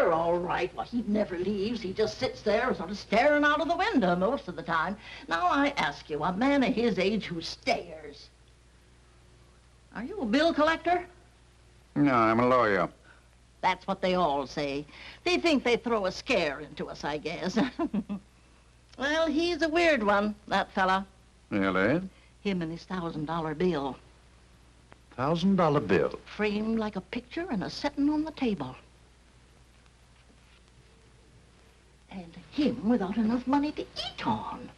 you're all right. Well, he never leaves. He just sits there sort of staring out of the window most of the time. Now, I ask you, a man of his age who stares. Are you a bill collector? No, I'm a lawyer. That's what they all say. They think they throw a scare into us, I guess. Well, he's a weird one, that fella. Really? Him and his $1,000 bill. $1,000 bill? Framed like a picture and a setting on the table. And him without enough money to eat on.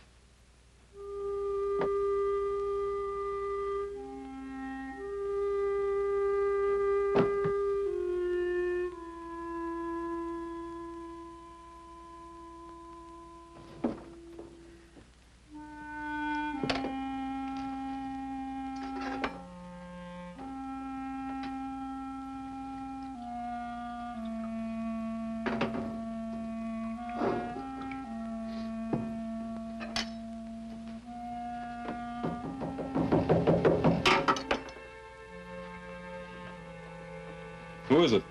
Who is it?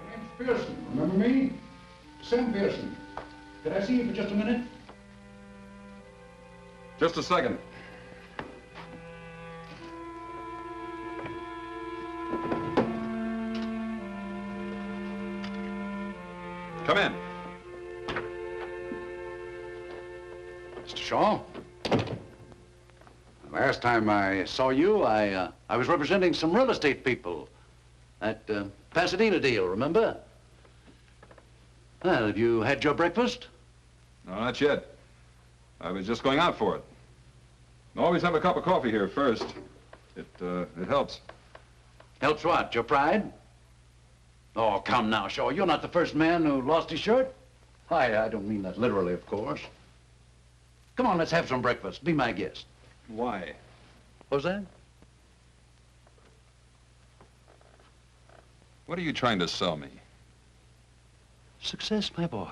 My name's Pearson. Remember me? Sam Pearson. Could I see you for just a minute? Just a second. Come in. Mr. Shaw? Last time I saw you, I was representing some real estate people. That Pasadena deal, remember? Well, have you had your breakfast? No, not yet. I was just going out for it. Always have a cup of coffee here first. It helps. Helps what? Your pride? Oh, come now, Shaw. You're not the first man who lost his shirt. Why, I don't mean that literally, of course. Come on, let's have some breakfast. Be my guest. Why? What was that? What are you trying to sell me? Success, my boy.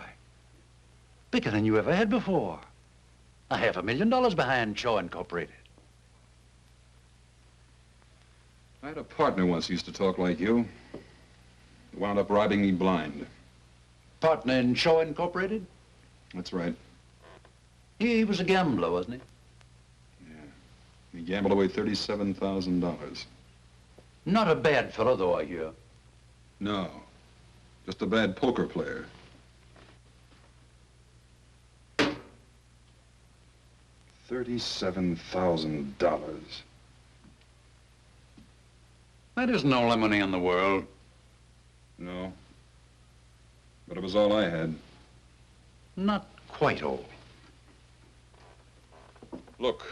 Bigger than you ever had before. $500,000 behind Shaw Incorporated. I had a partner once who used to talk like you. He wound up robbing me blind. Partner in Shaw Incorporated? That's right. He was a gambler, wasn't he? Yeah. He gambled away $37,000. Not a bad fellow, though, I hear. No. Just a bad poker player. $37,000. That isn't all the money in the world. No. But it was all I had. Not quite all. Look,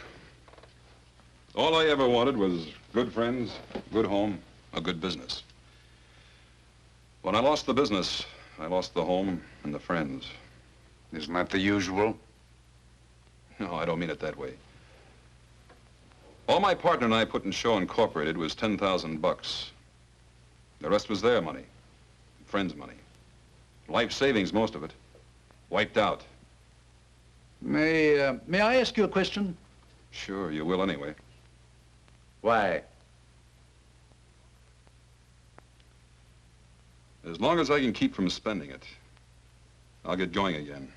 all I ever wanted was good friends, good home, a good business. When I lost the business, I lost the home and the friends. Isn't that the usual? No, I don't mean it that way. All my partner and I put in Shaw Incorporated was $10,000. The rest was their money, friends' money. Life savings, most of it. Wiped out. May I ask you a question? Sure, you will anyway. Why? As long as I can keep from spending it, I'll get going again.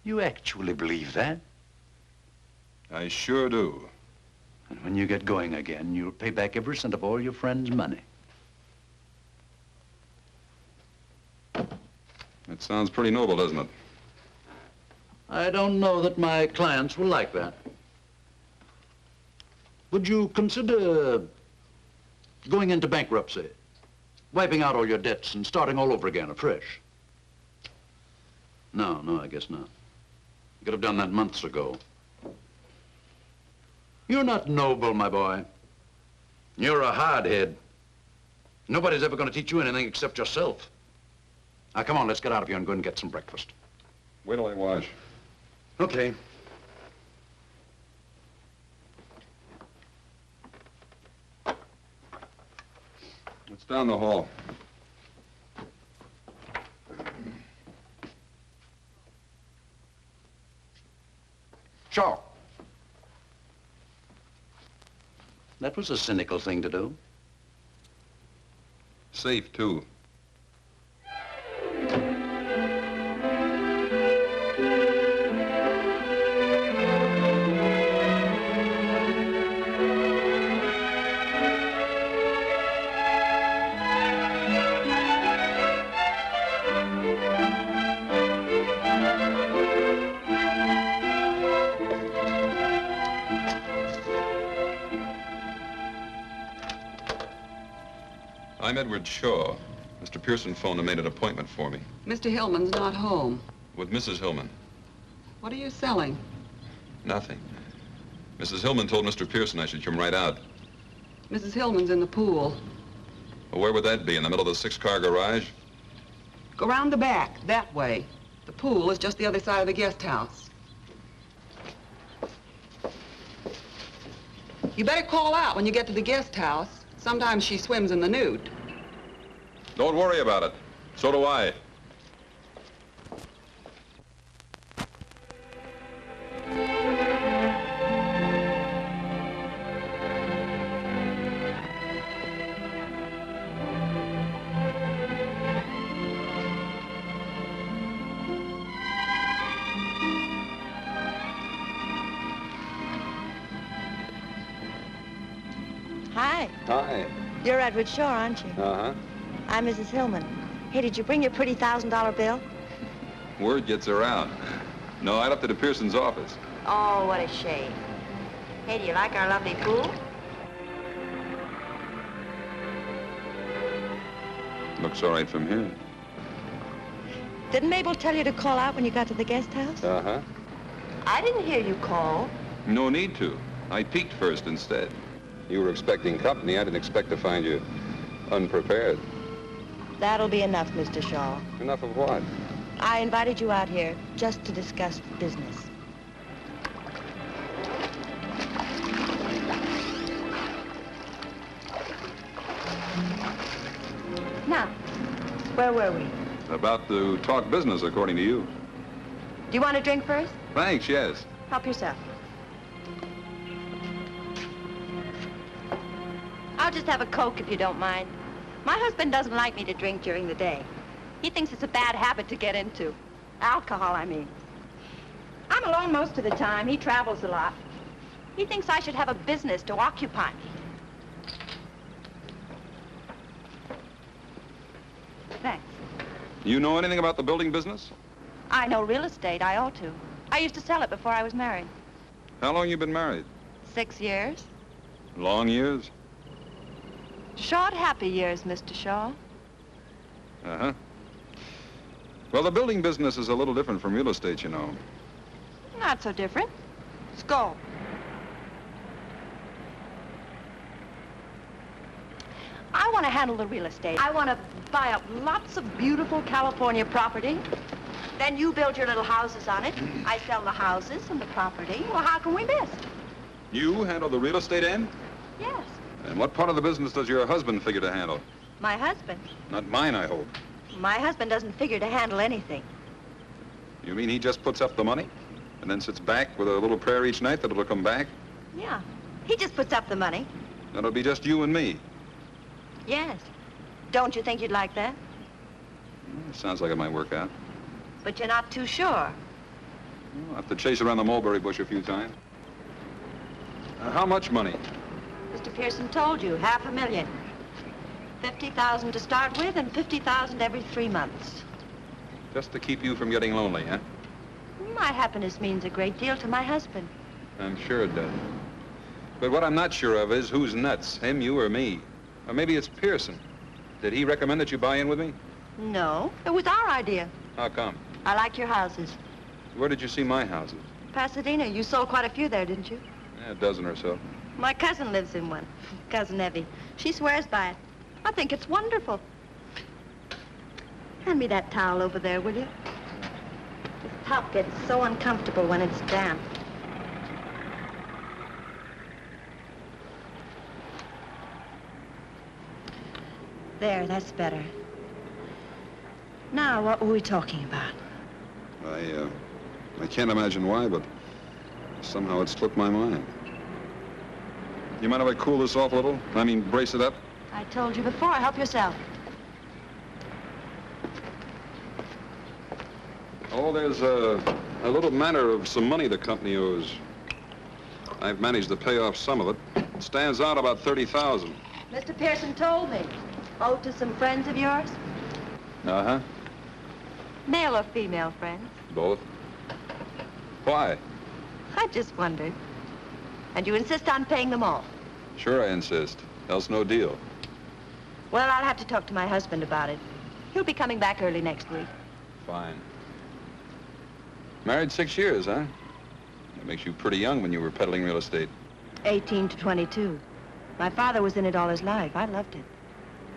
You actually believe that? I sure do. And when you get going again, you'll pay back every cent of all your friends' money. That sounds pretty noble, doesn't it? I don't know that my clients will like that. Would you consider going into bankruptcy, wiping out all your debts and starting all over again afresh? No, I guess not. You could have done that months ago. You're not noble, my boy. You're a hardhead. Nobody's ever going to teach you anything except yourself. Now, come on, let's get out of here and go and get some breakfast. Wait till I wash. Okay. It's down the hall. Shaw. That was a cynical thing to do. Safe, too. I'm Edward Shaw. Mr. Pearson phoned and made an appointment for me. Mr. Hillman's not home. With Mrs. Hillman. What are you selling? Nothing. Mrs. Hillman told Mr. Pearson I should come right out. Mrs. Hillman's in the pool. Well, where would that be? In the middle of the 6-car garage? Go round the back, that way. The pool is just the other side of the guest house. You better call out when you get to the guest house. Sometimes she swims in the nude. Don't worry about it. So do I. Hi. Hi. You're Edward Shaw, aren't you? Uh-huh. I'm Mrs. Hillman. Hey, did you bring your pretty $1,000 bill? Word gets around. No, I left it at Pearson's office. Oh, what a shame. Hey, do you like our lovely pool? Looks all right from here. Didn't Mabel tell you to call out when you got to the guest house? Uh-huh. I didn't hear you call. No need to. I peeked first instead. You were expecting company. I didn't expect to find you unprepared. That'll be enough, Mr. Shaw. Enough of what? I invited you out here just to discuss business. Now, where were we? About to talk business, according to you. Do you want a drink first? Thanks, yes. Help yourself. I'll just have a Coke if you don't mind. My husband doesn't like me to drink during the day. He thinks it's a bad habit to get into. Alcohol, I mean. I'm alone most of the time. He travels a lot. He thinks I should have a business to occupy me. Thanks. You know anything about the building business? I know real estate. I ought to. I used to sell it before I was married. How long you been married? 6 years. Long years? Short, happy years, Mr. Shaw. Uh-huh. Well, the building business is a little different from real estate, you know. Not so different. Let's go. I want to handle the real estate. I want to buy up lots of beautiful California property. Then you build your little houses on it. I sell the houses and the property. Well, how can we miss? You handle the real estate end? Yes. And what part of the business does your husband figure to handle? My husband. Not mine, I hope. My husband doesn't figure to handle anything. You mean he just puts up the money and then sits back with a little prayer each night that it'll come back? Yeah. He just puts up the money. That'll be just you and me. Yes. Don't you think you'd like that? Sounds like it might work out. But you're not too sure. I'll have to chase around the mulberry bush a few times. How much money? Mr. Pearson told you, $500,000. 50,000 to start with and 50,000 every 3 months. Just to keep you from getting lonely, huh? My happiness means a great deal to my husband. I'm sure it does. But what I'm not sure of is who's nuts, him, you, or me. Or maybe it's Pearson. Did he recommend that you buy in with me? No, it was our idea. How come? I like your houses. Where did you see my houses? Pasadena, you sold quite a few there, didn't you? A dozen or so. My cousin lives in one, Cousin Evie. She swears by it. I think it's wonderful. Hand me that towel over there, will you? This top gets so uncomfortable when it's damp. There, that's better. Now, what were we talking about? I can't imagine why, but somehow it slipped my mind. You mind if I cool this off a little? I mean, brace it up? I told you before, help yourself. Oh, there's a little matter of some money the company owes. I've managed to pay off some of it. It stands out about 30,000. Mr. Pearson told me. Owed to some friends of yours? Uh-huh. Male or female friends? Both. Why? I just wondered. And you insist on paying them all? Sure I insist. Else no deal. Well, I'll have to talk to my husband about it. He'll be coming back early next week. Fine. Married 6 years, huh? That makes you pretty young when you were peddling real estate. 18 to 22. My father was in it all his life. I loved it.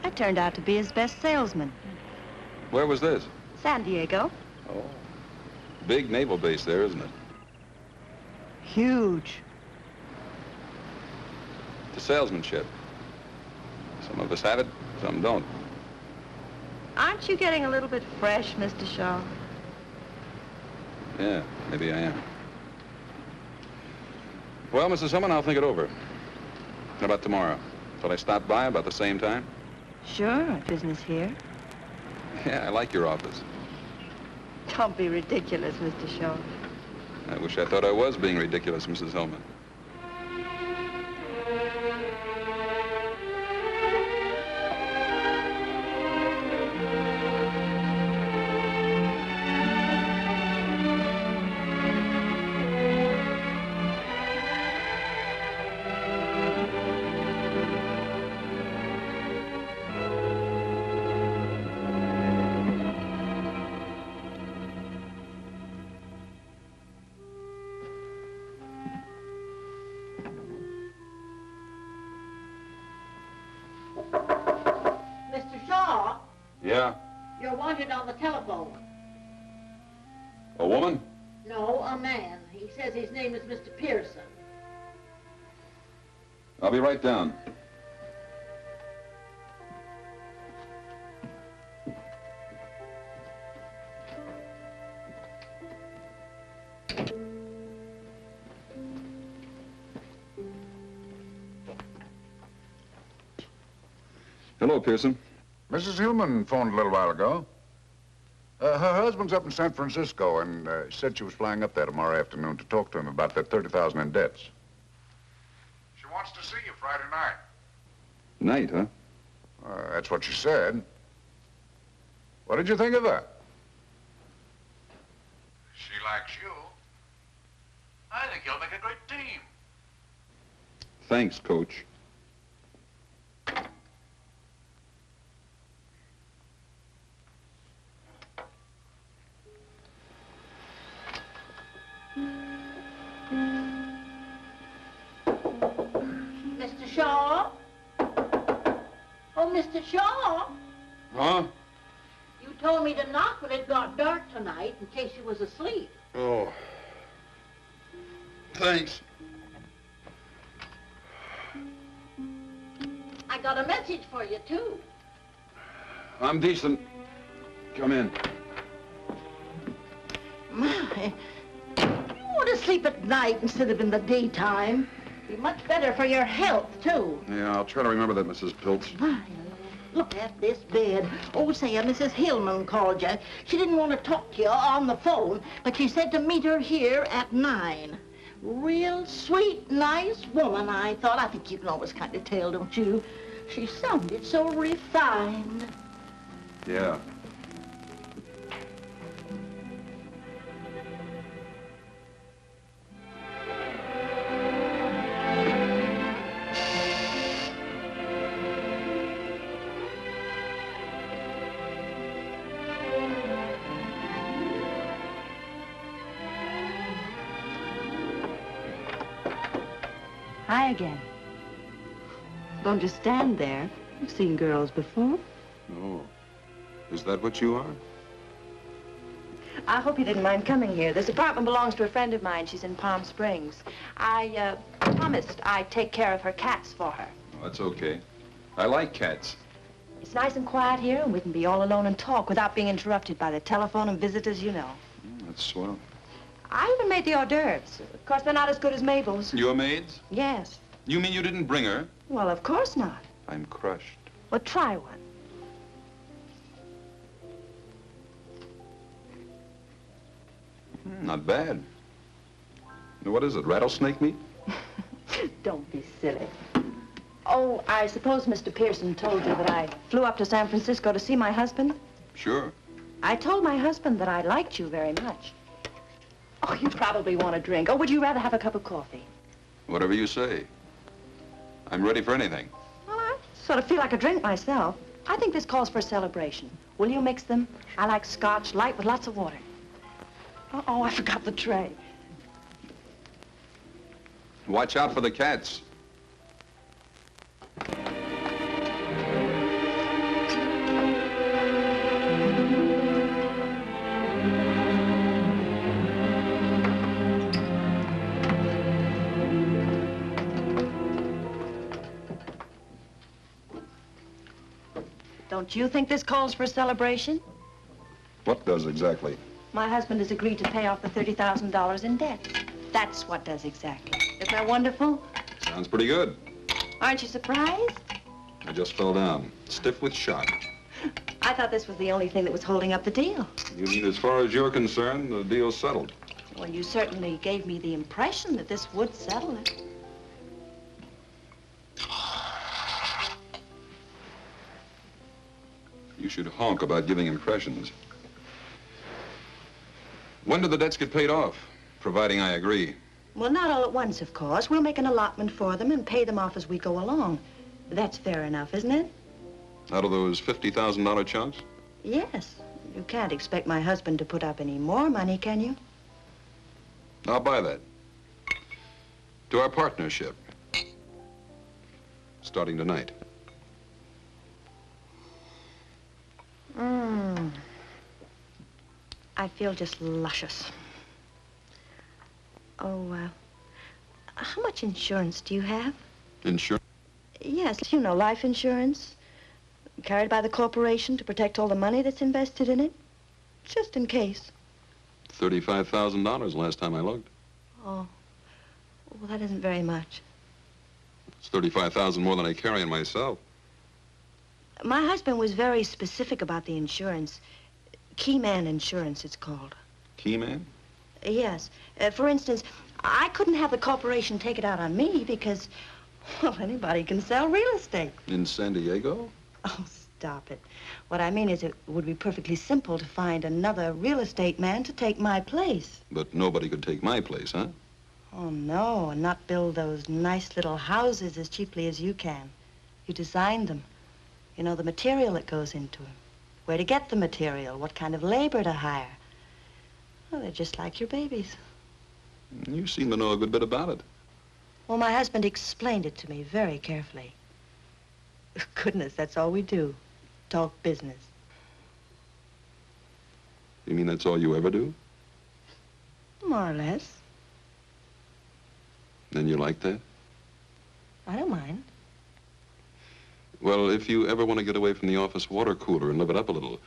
I turned out to be his best salesman. Where was this? San Diego. Oh. Big naval base there, isn't it? Huge. The salesmanship. Some of us have it, some don't. Aren't you getting a little bit fresh, Mr. Shaw? Yeah, maybe I am. Well, Mrs. Hillman, I'll think it over. How about tomorrow? Shall I stop by about the same time? Sure, business here. Yeah, I like your office. Don't be ridiculous, Mr. Shaw. I wish I thought I was being ridiculous, Mrs. Hillman. Mr. Shaw, Yeah? you're wanted on the telephone. A woman? No, a man. He says his name is Mr. Pearson. I'll be right down. Hello, Pearson. Mrs. Hillman phoned a little while ago. Her husband's up in San Francisco and said she was flying up there tomorrow afternoon to talk to him about that $30,000 in debts. She wants to see you Friday night. Night, huh? That's what she said. What did you think of her? She likes you. I think you'll make a great team. Thanks, Coach. Mr. Shaw? Oh, Mr. Shaw? Huh? You told me to knock when it got dark tonight in case you was asleep. Oh. Thanks. I got a message for you, too. I'm decent. Come in. My, you want to sleep at night instead of in the daytime. Be much better for your health, too. Yeah, I'll try to remember that, Mrs. Piltz. My, look at this bed. Oh, say, Mrs. Hillman called you. She didn't want to talk to you on the phone, but she said to meet her here at 9. Real sweet, nice woman, I thought. I think you can always kind of tell, don't you? She sounded so refined. Yeah. Hi again. Don't just stand there. You've seen girls before. Oh. Is that what you are? I hope you didn't mind coming here. This apartment belongs to a friend of mine. She's in Palm Springs. I promised I'd take care of her cats for her. Oh, that's okay. I like cats. It's nice and quiet here, and we can be all alone and talk without being interrupted by the telephone and visitors, you know. That's swell. I even made the hors d'oeuvres. Of course, they're not as good as Mabel's. Your maids? Yes. You mean you didn't bring her? Well, of course not. I'm crushed. Well, try one. Not bad. What is it, rattlesnake meat? Don't be silly. Oh, I suppose Mr. Pearson told you that I flew up to San Francisco to see my husband? Sure. I told my husband that I liked you very much. Oh, you probably want a drink. Or would you rather have a cup of coffee? Whatever you say. I'm ready for anything. Well, that's Sort of feel like a drink myself. I think this calls for a celebration. Will you mix them? I like scotch, light with lots of water. Oh, I forgot the tray. Watch out for the cats. Don't you think this calls for a celebration? What does exactly? My husband has agreed to pay off the $30,000 in debt. That's what does exactly. Isn't that wonderful? Sounds pretty good. Aren't you surprised? I just fell down, stiff with shock. I thought this was the only thing that was holding up the deal. You mean as far as you're concerned, the deal's settled? Well, you certainly gave me the impression that this would settle it. You should honk about giving impressions. When do the debts get paid off? Providing I agree. Well, not all at once, of course. We'll make an allotment for them and pay them off as we go along. That's fair enough, isn't it? Out of those $50,000 chunks? Yes. You can't expect my husband to put up any more money, can you? I'll buy that. To our partnership. Starting tonight. I feel just luscious. Oh, how much insurance do you have? Insurance? Yes, you know, life insurance. Carried by the corporation to protect all the money that's invested in it. Just in case. $35,000 last time I looked. Oh, well, that isn't very much. It's $35,000 more than I carry in myself. My husband was very specific about the insurance. Key man insurance, it's called. Key man? Yes. For instance, I couldn't have the corporation take it out on me because, well, anybody can sell real estate. In San Diego? Oh, stop it. What I mean is it would be perfectly simple to find another real estate man to take my place. But nobody could take my place, huh? Oh, no, and not build those nice little houses as cheaply as you can. You designed them. You know the material that goes into them. Where to get the material, what kind of labor to hire. Well, they're just like your babies. You seem to know a good bit about it. Well, my husband explained it to me very carefully. Goodness, that's all we do. Talk business. You mean that's all you ever do? More or less. Then you like that? I don't mind. Well, if you ever want to get away from the office water cooler and live it up a little,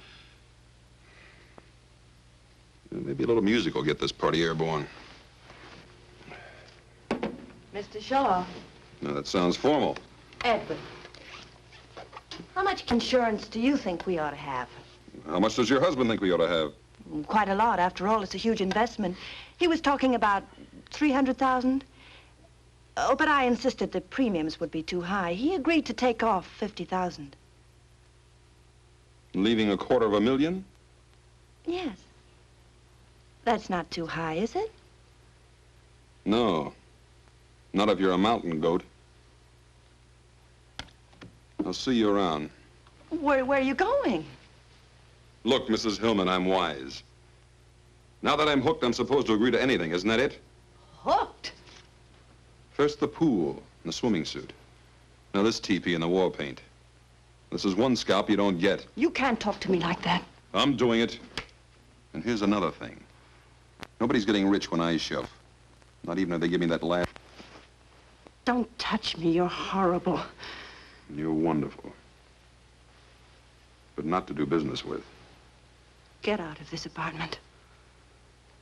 maybe a little music will get this party airborne. Mr. Shaw. Now, that sounds formal. Edward. How much insurance do you think we ought to have? How much does your husband think we ought to have? Quite a lot. After all, it's a huge investment. He was talking about 300,000. Oh, but I insisted the premiums would be too high. He agreed to take off 50,000. Leaving $250,000? Yes. That's not too high, is it? No. Not if you're a mountain goat. I'll see you around. Where are you going? Look, Mrs. Hillman, I'm wise. Now that I'm hooked, I'm supposed to agree to anything, isn't that it? Hooked? First the pool and the swimming suit. Now this teepee and the war paint. This is one scalp you don't get. You can't talk to me like that. I'm doing it. And here's another thing. Nobody's getting rich when I shove. Not even if they give me that laugh. Don't touch me. You're horrible. You're wonderful. But not to do business with. Get out of this apartment.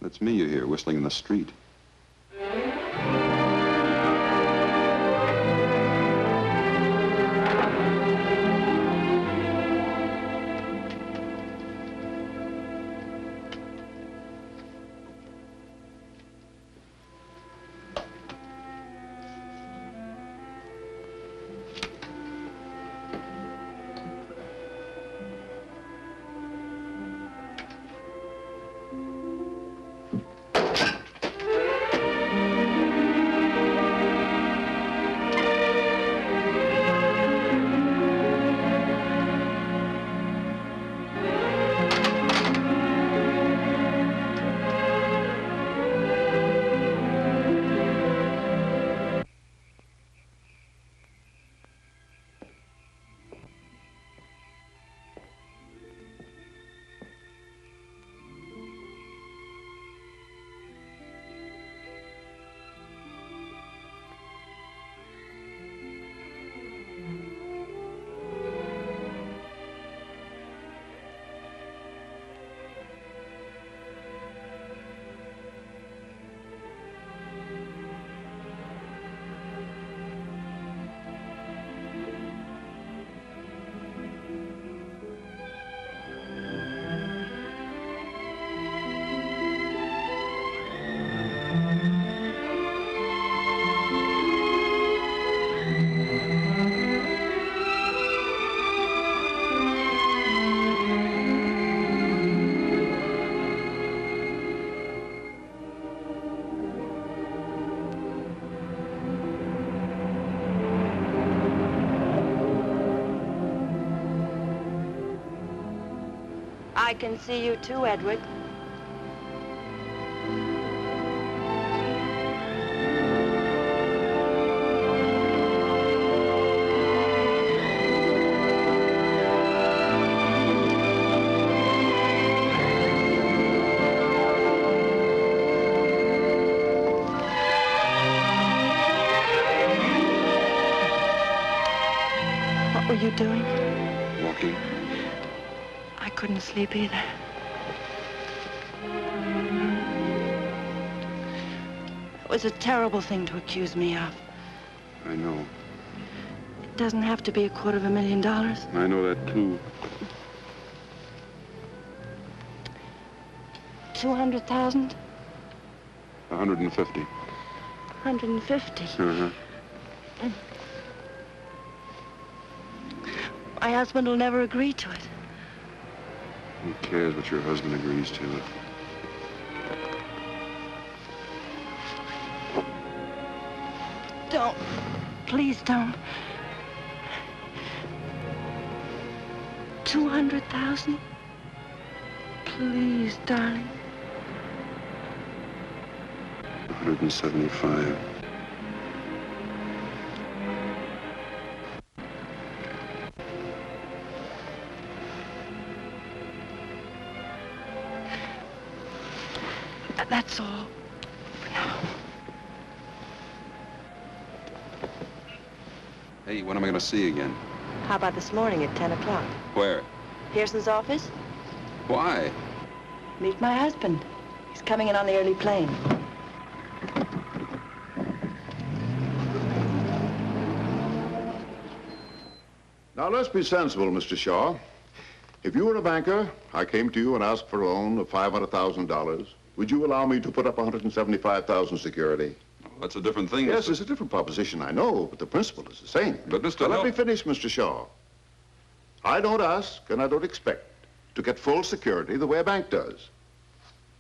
That's me you hear whistling in the street. I can see you too, Edward. What were you doing? Walking. I couldn't sleep either. It was a terrible thing to accuse me of. I know. It doesn't have to be $250,000. I know that, too. 200,000? 150. 150. Uh-huh. My husband will never agree to it. Who cares what your husband agrees to? Don't. Please don't. 200,000? Please, darling. 175. That's all for now. Hey, when am I going to see you again? How about this morning at 10 o'clock? Where? Pearson's office? Why? Meet my husband. He's coming in on the early plane. Now, let's be sensible, Mr. Shaw. If you were a banker, I came to you and asked for a loan of $500,000, would you allow me to put up 175,000 security? Well, that's a different thing. Yes, Mr. it's a different proposition, I know, but the principle is the same. But, Mr. Now, let Hill- me finish, Mr. Shaw. I don't ask and I don't expect to get full security the way a bank does.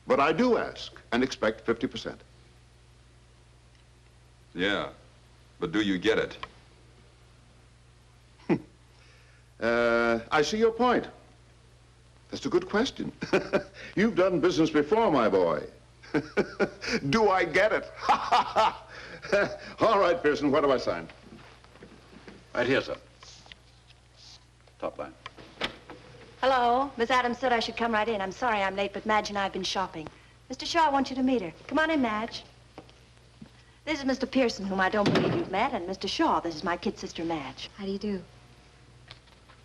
But I do ask and expect 50%. Yeah, but do you get it? I see your point. That's a good question. You've done business before, my boy. Do I get it? All right, Pearson, what do I sign? Right here, sir. Top line. Hello. Miss Adams said I should come right in. I'm sorry I'm late, but Madge and I have been shopping. Mr. Shaw, I want you to meet her. Come on in, Madge. This is Mr. Pearson, whom I don't believe you've met, and Mr. Shaw, this is my kid sister, Madge. How do you do?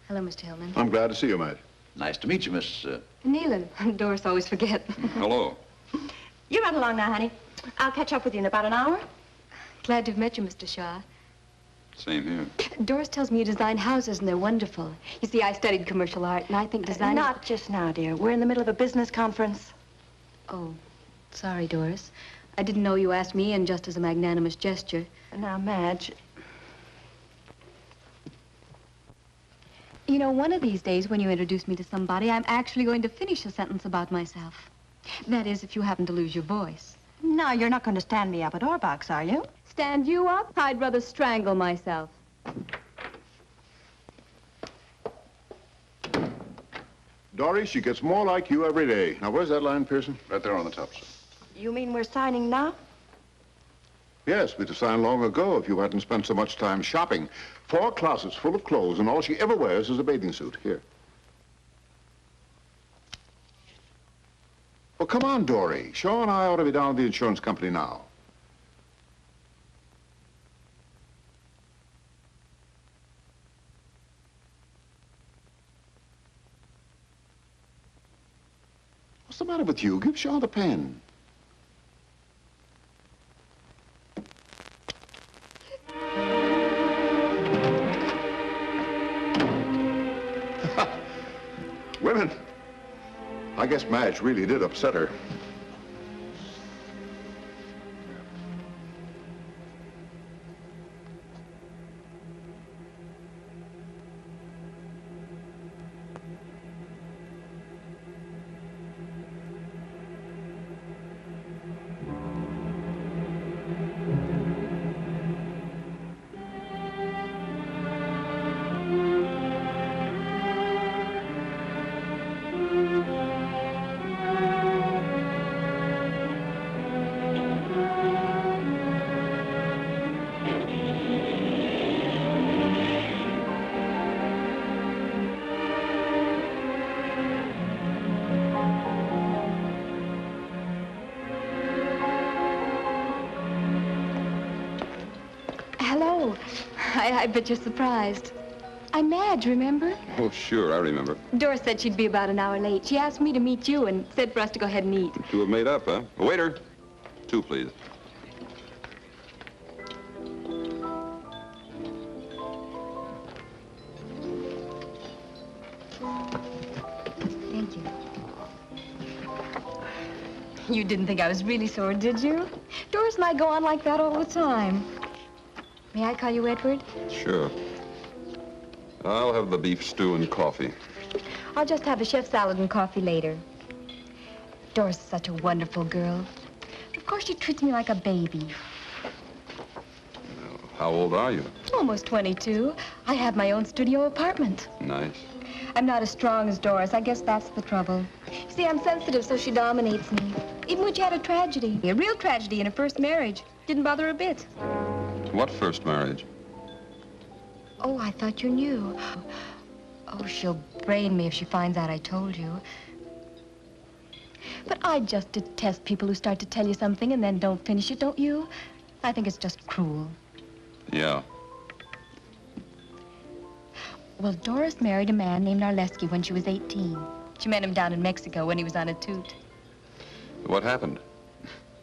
Hello, Mr. Hillman. I'm glad to see you, Madge. Nice to meet you, Miss... Nealon. Doris always forget. Hello. You run along now, honey. I'll catch up with you in about an hour. Glad to have met you, Mr. Shaw. Same here. Doris tells me you design houses, and they're wonderful. You see, I studied commercial art, and I think design... Not just now, dear. We're in the middle of a business conference. Oh, sorry, Doris. I didn't know you asked me in just as a magnanimous gesture. Now, Madge, You know, one of these days, when you introduce me to somebody, I'm actually going to finish a sentence about myself. That is, if you happen to lose your voice. no, you're not going to stand me up at Orbach's, are you? Stand you up? I'd rather strangle myself. Doris, she gets more like you every day. Now, where's that line, Pearson? Right there on the top, sir. You mean we're signing now? Yes, we'd have signed long ago if you hadn't spent so much time shopping. 4 closets full of clothes, and all she ever wears is a bathing suit. Here. Well, come on, Dory. Shaw and I ought to be down at the insurance company now. What's the matter with you? Give Shaw the pen. Women. I guess Madge really did upset her. Oh, I bet you're surprised. I'm Madge, remember? Oh, sure, I remember. Doris said she'd be about an hour late. She asked me to meet you and said for us to go ahead and eat. You two have made up, huh? Waiter, 2, please. Thank you. You didn't think I was really sore, did you? Doris and I go on like that all the time. May I call you Edward? Sure. I'll have the beef stew and coffee. I'll just have the chef salad and coffee later. Doris is such a wonderful girl. Of course, she treats me like a baby. How old are you? Almost 22. I have my own studio apartment. Nice. I'm not as strong as Doris. I guess that's the trouble. You see, I'm sensitive, so she dominates me. Even when she had a tragedy, a real tragedy in her first marriage, didn't bother her a bit. What first marriage? Oh, I thought you knew. Oh, she'll brain me if she finds out I told you. But I just detest people who start to tell you something and then don't finish it, don't you? I think it's just cruel. Yeah. Well, Doris married a man named Narleski when she was 18. She met him down in Mexico when he was on a toot. What happened?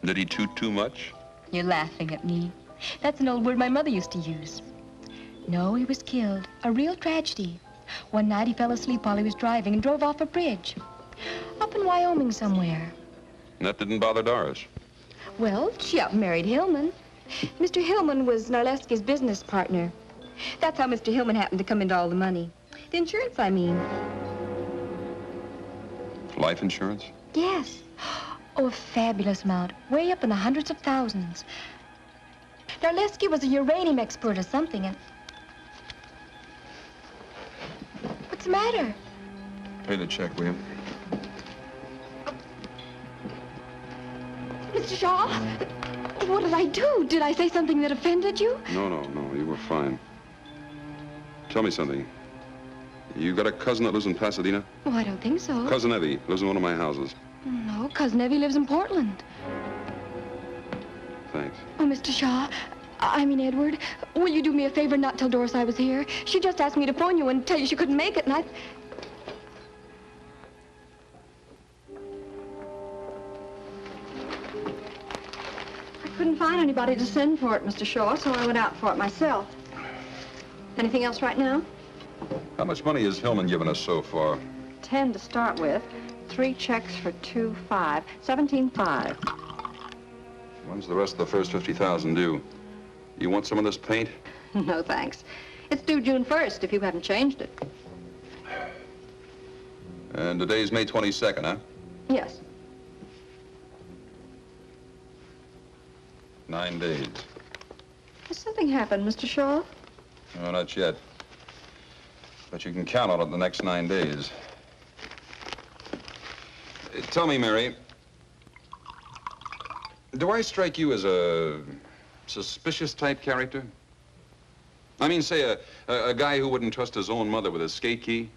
Did he toot too much? You're laughing at me. That's an old word my mother used to use. No, he was killed. A real tragedy. One night he fell asleep while he was driving and drove off a bridge. Up in Wyoming somewhere. That didn't bother Doris. Well, she up and married Hillman. Mr. Hillman was Narleski's business partner. That's how Mr. Hillman happened to come into all the money. The insurance, I mean. Life insurance? Yes. Oh, a fabulous amount. Way up in the hundreds of thousands. Narleski was a uranium expert or something, and... What's the matter? Pay the check, will you? Mr. Shaw, what did I do? Did I say something that offended you? No, you were fine. Tell me something. You got a cousin that lives in Pasadena? Oh, I don't think so. Cousin Evie lives in one of my houses. No, Cousin Evie lives in Portland. Thanks. Oh, Mr. Shaw, I mean Edward, will you do me a favor and not tell Doris I was here? She just asked me to phone you and tell you she couldn't make it, and I couldn't find anybody to send for it, Mr. Shaw, so I went out for it myself. Anything else right now? How much money has Hillman given us so far? 10 to start with. 3 checks for 2.5. 17.5. When's the rest of the first 50,000 due? You want some of this paint? No, thanks. It's due June 1st, if you haven't changed it. And today's May 22nd, huh? Yes. 9 days. Has something happened, Mr. Shaw? No, not yet. But you can count on it the next 9 days. Tell me, Mary, do I strike you as a suspicious type character? I mean, say, a guy who wouldn't trust his own mother with a skate key?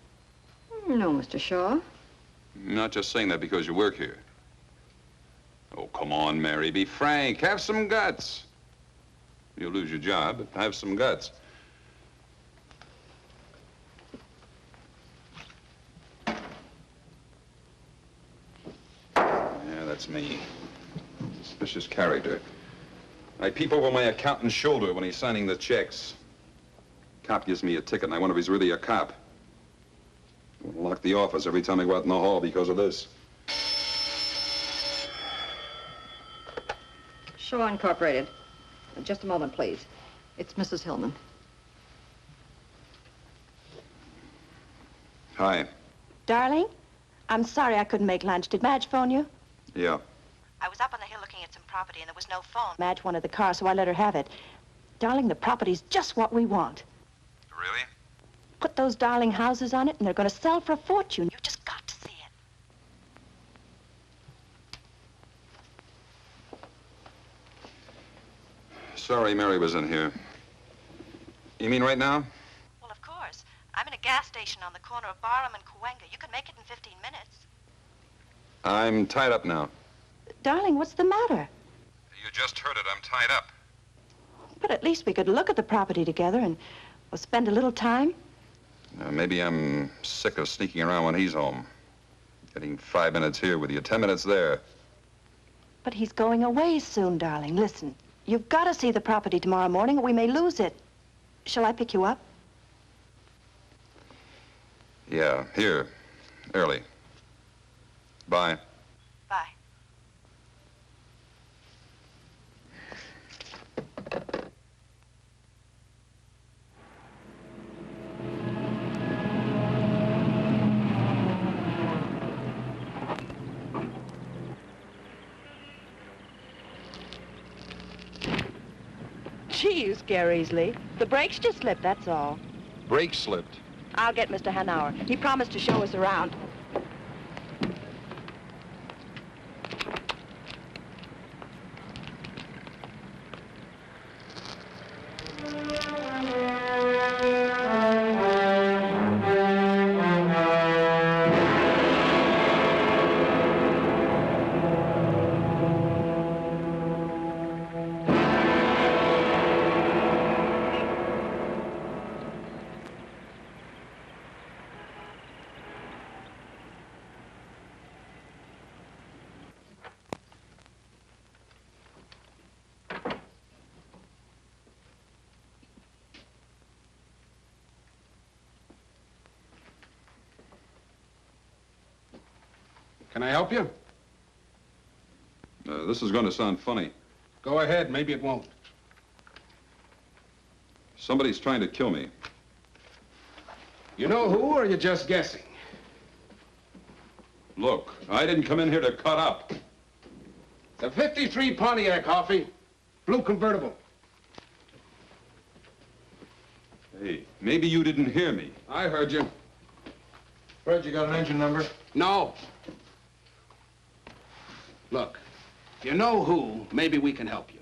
No, Mr. Shaw. I'm not just saying that because you work here. Oh, come on, Mary, be frank. Have some guts. You'll lose your job, but have some guts. Yeah, that's me. Suspicious character. I peep over my accountant's shoulder when he's signing the checks. Cop gives me a ticket, and I wonder if he's really a cop. I want to lock the office every time I go out in the hall because of this. Shaw Incorporated. Just a moment, please. It's Mrs. Hillman. Hi. Darling, I'm sorry I couldn't make lunch. Did Madge phone you? Yeah. I was up on the hill looking at some property, and there was no phone. Madge wanted the car, so I let her have it. Darling, the property's just what we want. Really? Put those darling houses on it, and they're going to sell for a fortune. You just got to see it. Sorry Mary was in here. You mean right now? Well, of course. I'm in a gas station on the corner of Barham and Cahuenga. You can make it in 15 minutes. I'm tied up now. Darling, what's the matter? You just heard it. I'm tied up. But at least we could look at the property together and we'll spend a little time. Maybe I'm sick of sneaking around when he's home. Getting 5 minutes here with you, 10 minutes there. But he's going away soon, darling. Listen, you've got to see the property tomorrow morning or we may lose it. Shall I pick you up? Yeah, here. Early. Bye. Bye. Gee, you scare easily. The brakes just slipped, that's all. Brake slipped. I'll get Mr. Hanauer. He promised to show us around. Can I help you? This is going to sound funny. Go ahead, maybe it won't. Somebody's trying to kill me. You know who, or are you just guessing? Look, I didn't come in here to cut up. It's a 53 Pontiac, Hoffy. Blue convertible. Hey, maybe you didn't hear me. I heard you. Fred, you got an engine number? No. Look, if you know who, maybe we can help you.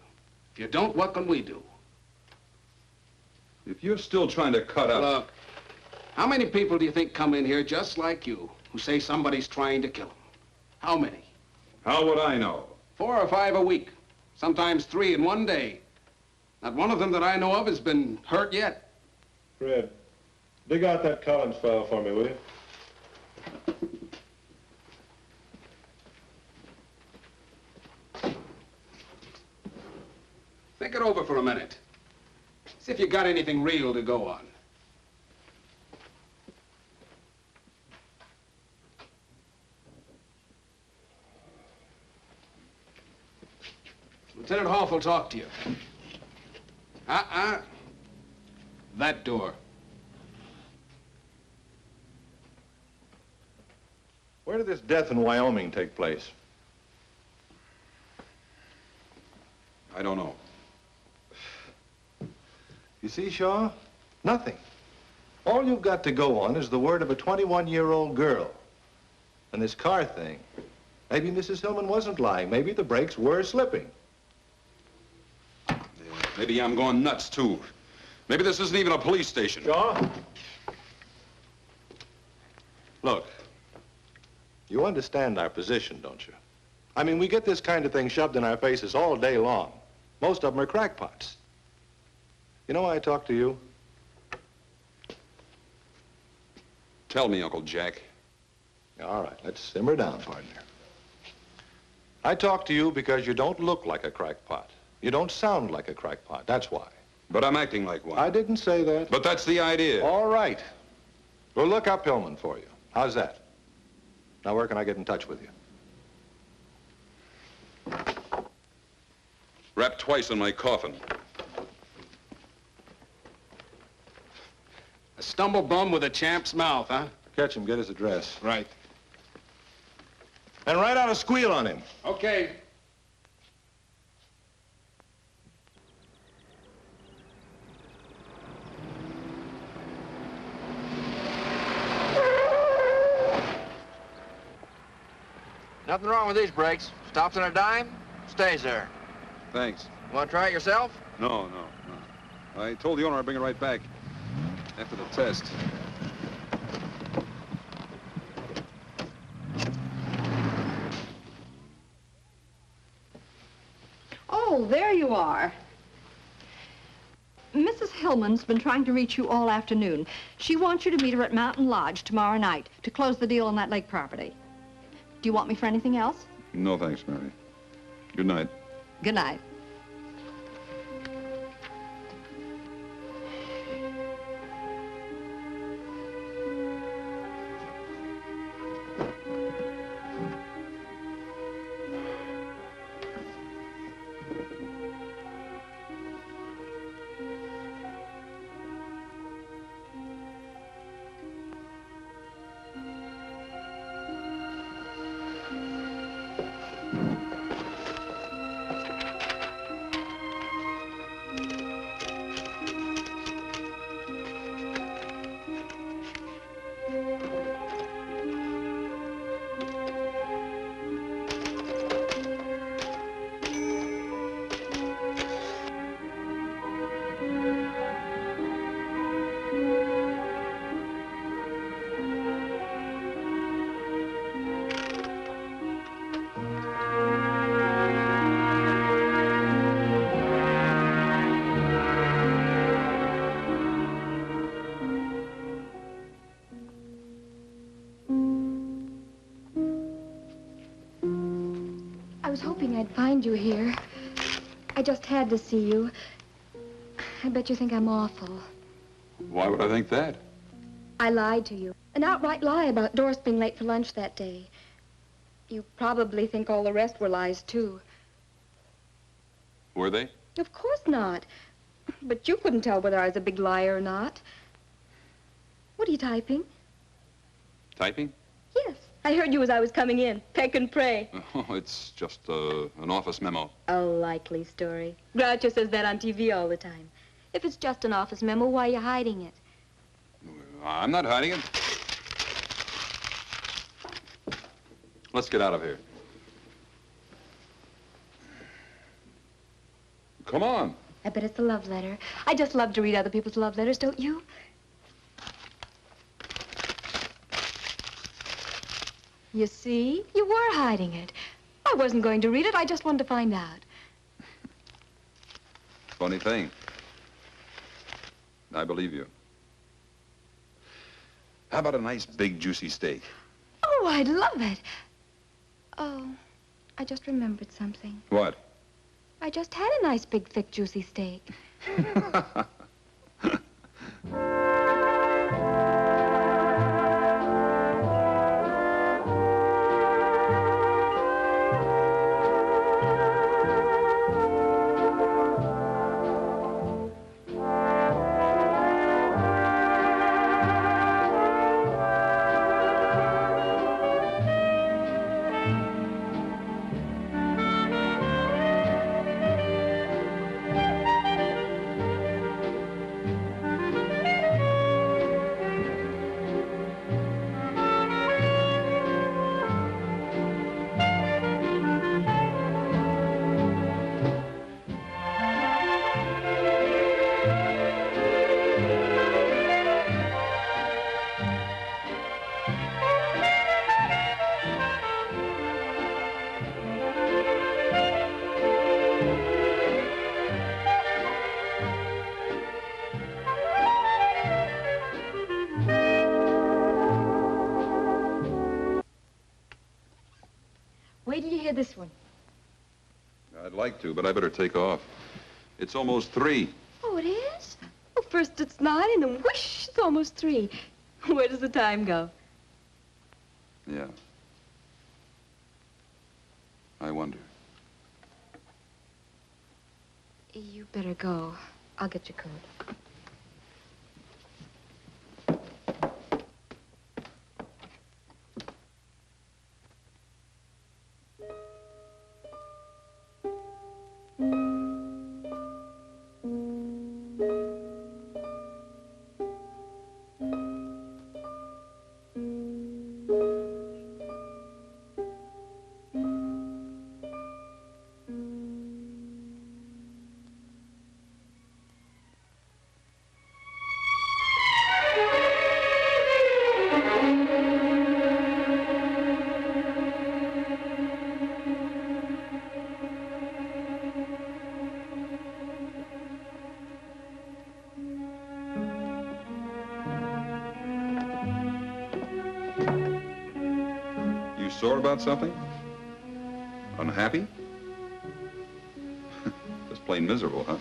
If you don't, what can we do? If you're still trying to cut up... Look, how many people do you think come in here just like you who say somebody's trying to kill them? How many? How would I know? 4 or 5 a week. Sometimes 3 in one day. Not one of them that I know of has been hurt yet. Fred, dig out that Collins file for me, will you? Think it over for a minute. See if you got anything real to go on. Lieutenant Hoff will talk to you. That door. Where did this death in Wyoming take place? I don't know. You see, Shaw? Nothing. All you've got to go on is the word of a 21-year-old girl. And this car thing. Maybe Mrs. Hillman wasn't lying. Maybe the brakes were slipping. Yeah, maybe I'm going nuts, too. Maybe this isn't even a police station. Shaw? Look, you understand our position, don't you? I mean, we get this kind of thing shoved in our faces all day long. Most of them are crackpots. You know why I talk to you? Tell me, Uncle Jack. All right, let's simmer down, partner. I talk to you because you don't look like a crackpot. You don't sound like a crackpot, that's why. But I'm acting like one. I didn't say that. But that's the idea. All right. We'll look up Hillman for you. How's that? Now, where can I get in touch with you? Wrapped twice in my coffin. A stumble bum with a champ's mouth, huh? Catch him, get his address. Right. And write out a squeal on him. Okay. Nothing wrong with these brakes. Stops on a dime, stays there. Thanks. Want to try it yourself? No. I told the owner I'd bring it right back after the test. Oh, there you are. Mrs. Hillman's been trying to reach you all afternoon. She wants you to meet her at Mountain Lodge tomorrow night to close the deal on that lake property. Do you want me for anything else? No, thanks, Mary. Good night. Good night. I was hoping I'd find you here. I just had to see you. I bet you think I'm awful. Why would I think that? I lied to you. An outright lie about Doris being late for lunch that day. You probably think all the rest were lies, too. Were they? Of course not. But you couldn't tell whether I was a big liar or not. What are you typing? Typing? Yes. I heard you as I was coming in. Peck and pray. Oh, it's just an office memo. A likely story. Groucho says that on TV all the time. If it's just an office memo, why are you hiding it? I'm not hiding it. Let's get out of here. Come on. I bet it's a love letter. I just love to read other people's love letters, don't you? You see? You were hiding it. I wasn't going to read it. I just wanted to find out. Funny thing. I believe you. How about a nice, big, juicy steak? Oh, I'd love it. Oh, I just remembered something. What? I just had a nice, big, thick, juicy steak. Wait till you hear this one. I'd like to, but I better take off. It's almost 3. Oh, it is? Well, first it's 9, and then whoosh, it's almost 3. Where does the time go? Yeah. I wonder. You better go. I'll get your coat. Sore about something? Unhappy? Just plain miserable, huh?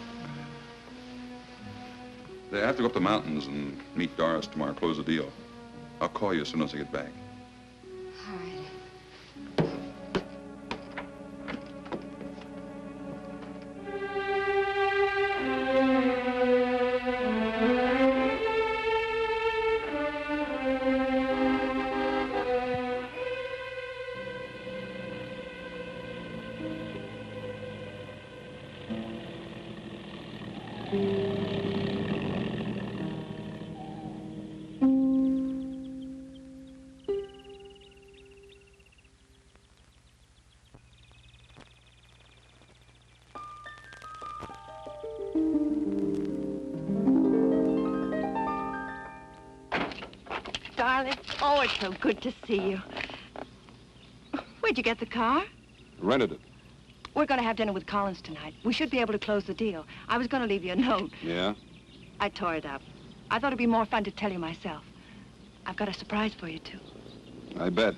I have to go up the mountains and meet Doris tomorrow, close the deal. I'll call you as soon as I get back. All right. Darling, oh, it's so good to see you. Where'd you get the car? Rented it. We're going to have dinner with Collins tonight. We should be able to close the deal. I was going to leave you a note. Yeah? I tore it up. I thought it'd be more fun to tell you myself. I've got a surprise for you, too. I bet.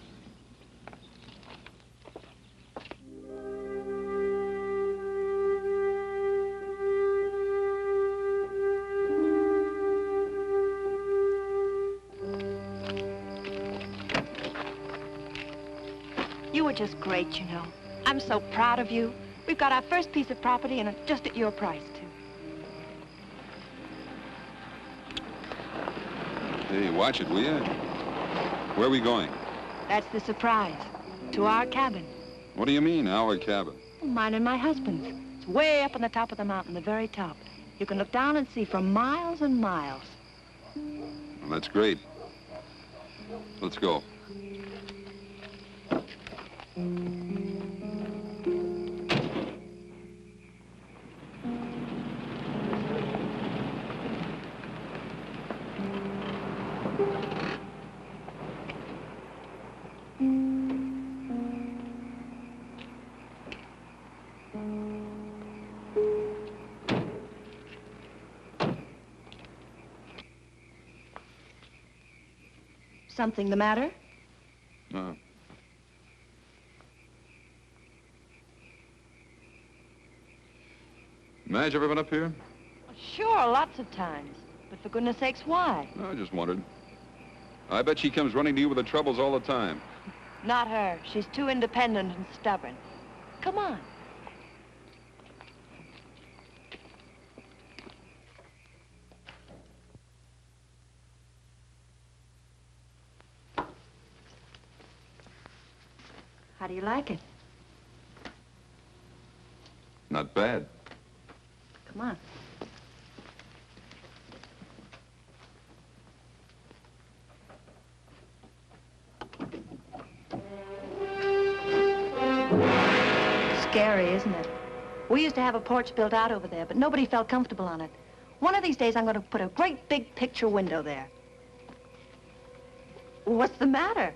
You were just great, you know. I'm so proud of you. We've got our first piece of property and just at your price, too. Hey, watch it, will you? Where are we going? That's the surprise. To our cabin. What do you mean, our cabin? Mine and my husband's. It's way up on the top of the mountain, the very top. You can look down and see for miles and miles. Well, that's great. Let's go. Something the matter? No. Madge ever been up here? Sure, lots of times. But for goodness sakes, why? No, I just wondered. I bet she comes running to you with the troubles all the time. Not her. She's too independent and stubborn. Come on. How do you like it? Not bad. Come on. Scary, isn't it? We used to have a porch built out over there, but nobody felt comfortable on it. One of these days, I'm going to put a great big picture window there. What's the matter?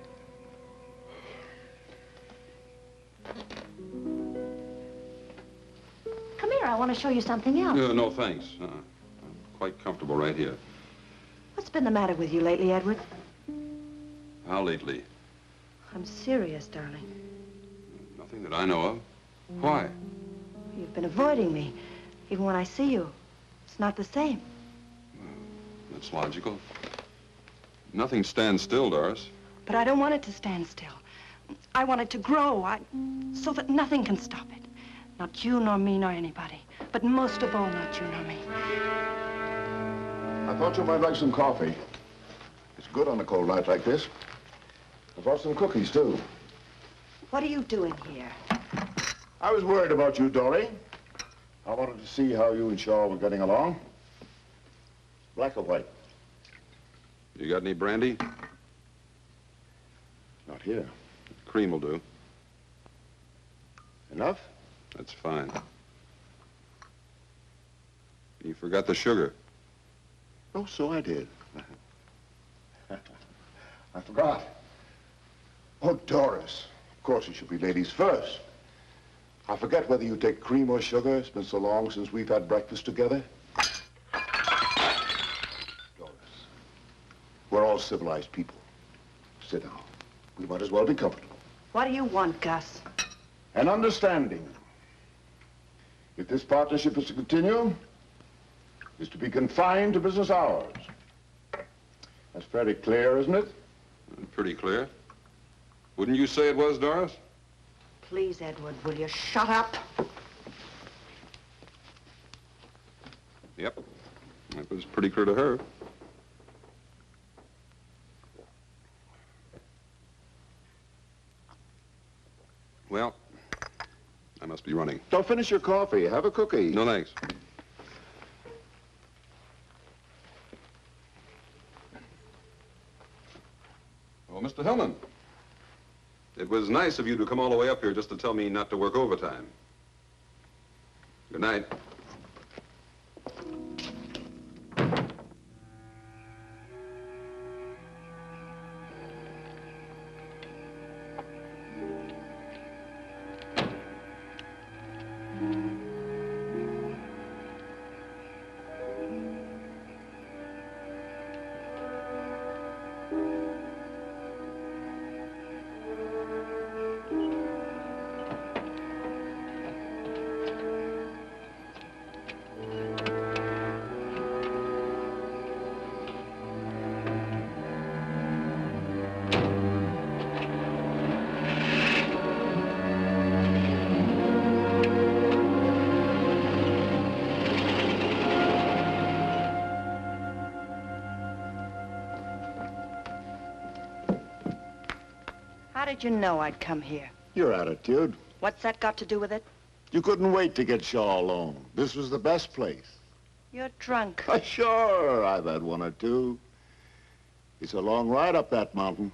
Come here, I want to show you something else. No, thanks. I'm quite comfortable right here. What's been the matter with you lately, Edward? How lately? I'm serious, darling. Nothing that I know of. Why? You've been avoiding me. Even when I see you, it's not the same. That's logical. Nothing stands still, Doris. But I don't want it to stand still. I want it to grow, so that nothing can stop it. Not you, nor me, nor anybody. But most of all, not you, nor me. I thought you might like some coffee. It's good on a cold night like this. I brought some cookies, too. What are you doing here? I was worried about you, Dory. I wanted to see how you and Shaw were getting along. Black or white? You got any brandy? Not here. Cream will do. Enough? That's fine. You forgot the sugar. Oh, so I did. I forgot. Oh, Doris. Of course, it should be ladies first. I forget whether you take cream or sugar. It's been so long since we've had breakfast together. Doris, we're all civilized people. Sit down. We might as well be comfortable. What do you want, Gus? An understanding. If this partnership is to continue, it's to be confined to business hours. That's very clear, isn't it? Pretty clear. Wouldn't you say it was, Doris? Please, Edward, will you shut up? Yep. That was pretty clear to her. Well, I must be running. Don't finish your coffee. Have a cookie. No, thanks. Oh, Mr. Hillman. It was nice of you to come all the way up here just to tell me not to work overtime. Good night. How did you know I'd come here? Your attitude. What's that got to do with it? You couldn't wait to get Shaw alone. This was the best place. You're drunk. Sure, I've had one or two. It's a long ride up that mountain.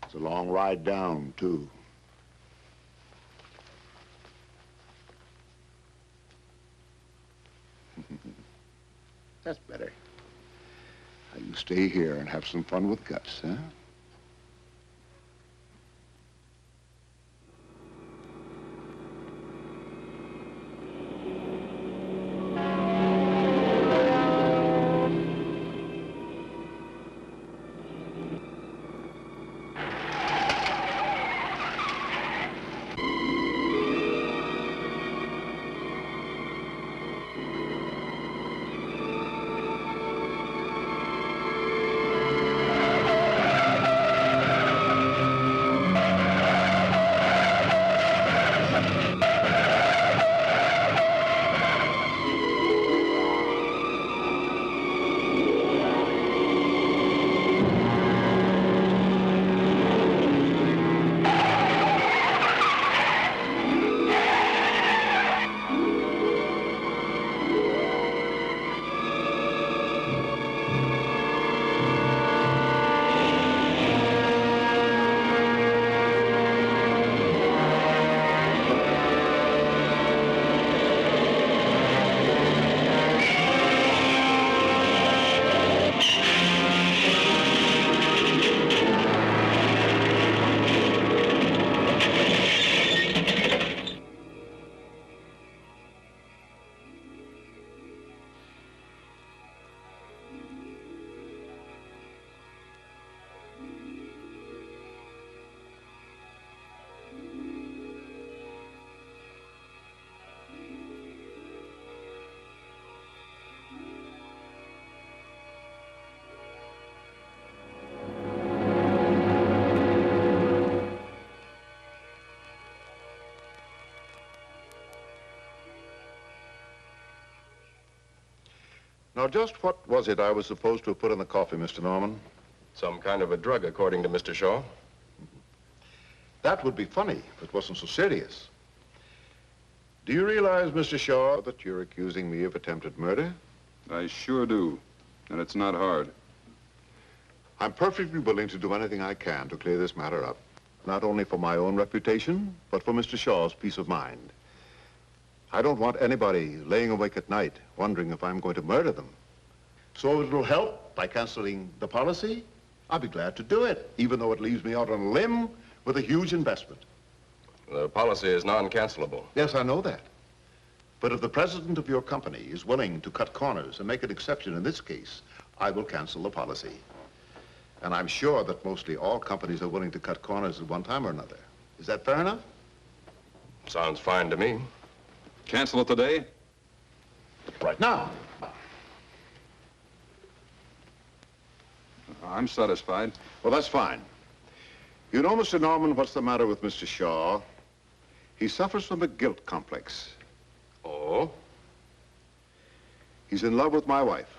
It's a long ride down, too. That's better. Now you stay here and have some fun with Gus, huh? Now, just what was it I was supposed to have put in the coffee, Mr. Norman? Some kind of a drug, according to Mr. Shaw. That would be funny if it wasn't so serious. Do you realize, Mr. Shaw, that you're accusing me of attempted murder? I sure do. And it's not hard. I'm perfectly willing to do anything I can to clear this matter up. Not only for my own reputation, but for Mr. Shaw's peace of mind. I don't want anybody laying awake at night wondering if I'm going to murder them. So if it'll help by canceling the policy, I'll be glad to do it, even though it leaves me out on a limb with a huge investment. The policy is non-cancelable. Yes, I know that. But if the president of your company is willing to cut corners and make an exception in this case, I will cancel the policy. And I'm sure that mostly all companies are willing to cut corners at one time or another. Is that fair enough? Sounds fine to me. Cancel it today? Right now. I'm satisfied. Well, that's fine. You know, Mr. Norman, what's the matter with Mr. Shaw? He suffers from a guilt complex. Oh? He's in love with my wife.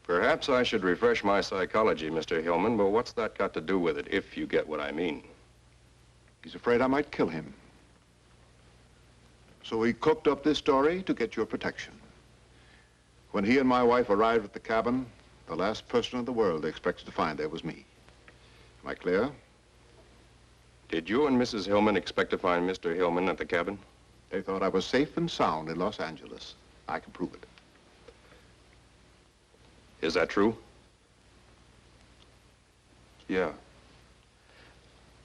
Perhaps I should refresh my psychology, Mr. Hillman, but what's that got to do with it, if you get what I mean? He's afraid I might kill him. So he cooked up this story to get your protection. When he and my wife arrived at the cabin, the last person in the world they expected to find there was me. Am I clear? Did you and Mrs. Hillman expect to find Mr. Hillman at the cabin? They thought I was safe and sound in Los Angeles. I can prove it. Is that true? Yeah.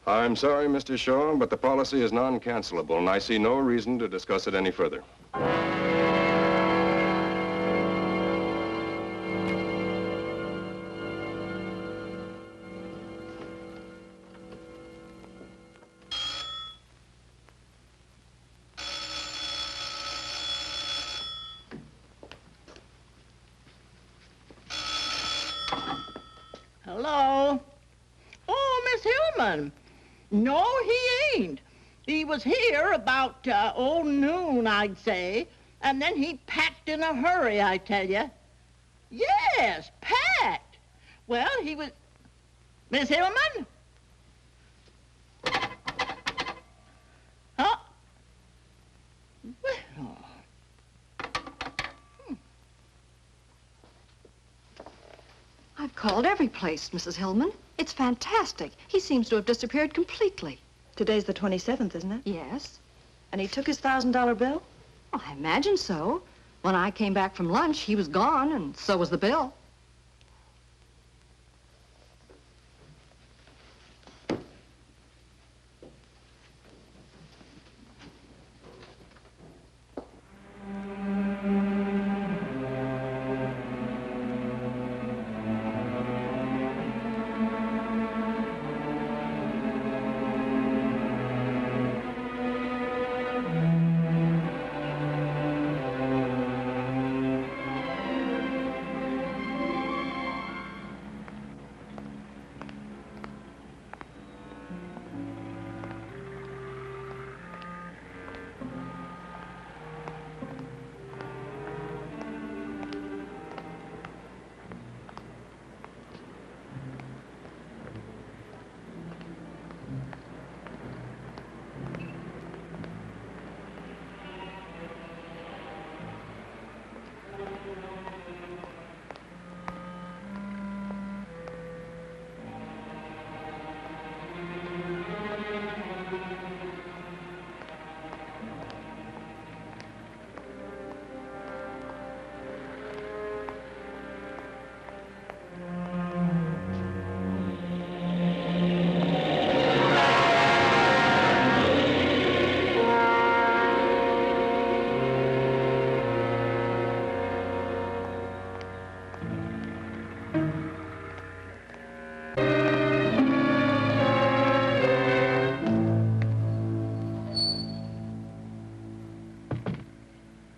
I'm sorry, Mr. Shaw, but the policy is non-cancelable, and I see no reason to discuss it any further. Hello? Oh, Miss Hillman. No, he ain't. He was here about, noon, I'd say. And then he packed in a hurry, I tell you. Yes, packed. Well, he was... Miss Hillman? Huh? Well... I've called every place, Mrs. Hillman. It's fantastic. He seems to have disappeared completely. Today's the 27th, isn't it? Yes. And he took his $1,000 bill? Well, I imagine so. When I came back from lunch, he was gone, and so was the bill.